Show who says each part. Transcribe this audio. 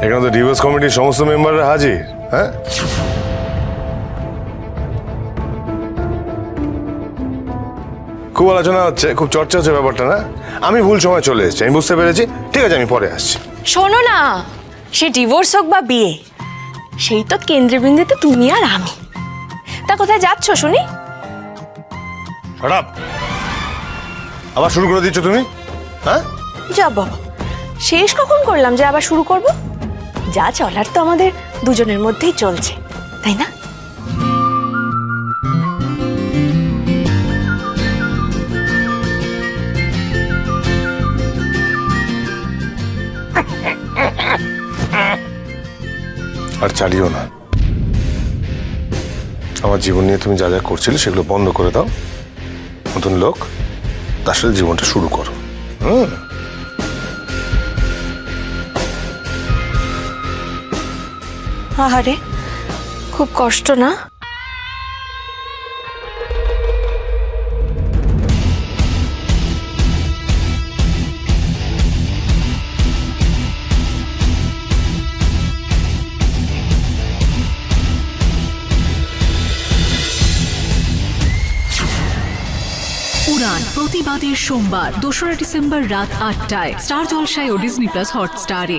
Speaker 1: এখানে তো ডিভোর্স কমিটির সমস্ত মেম্বাররা হাজির। হ্যাঁ, খুব আলোচনা হচ্ছে, খুব চর্চা হচ্ছে ব্যাপারটা, না? আমি ভুল সময় চলে এসেছি, আমি বুঝতে পেরেছি। ঠিক আছে, আমি পরে আসছি।
Speaker 2: শোনো না, সে ডিভোর্স হোক বা বিয়ে, সেই তো কেন্দ্রবিন্দুতে তুমি আর আমি। তা কোথায় যাচ্ছ শুনি?
Speaker 1: Shut up! আবার শুরু করে দিচ্ছ তুমি? হ্যাঁ,
Speaker 2: যা বাবা, শেষ কখন করলাম যে আবার শুরু করব? যা চলার তো আমাদের দুজনের মধ্যেই চলছে, তাই না?
Speaker 1: আর চালিও না। আমার জীবন নিয়ে তুমি যা যা করছিলে সেগুলো বন্ধ করে দাও। নতুন লোক, তার সাথে জীবনটা শুরু করো।
Speaker 2: আহারে, খুব কষ্ট না?
Speaker 3: উড়ান প্রতিবাদের সোমবার 2রা ডিসেম্বর রাত 8টায় স্টার জলসায় ও ডিজনি প্লাস হটস্টারে।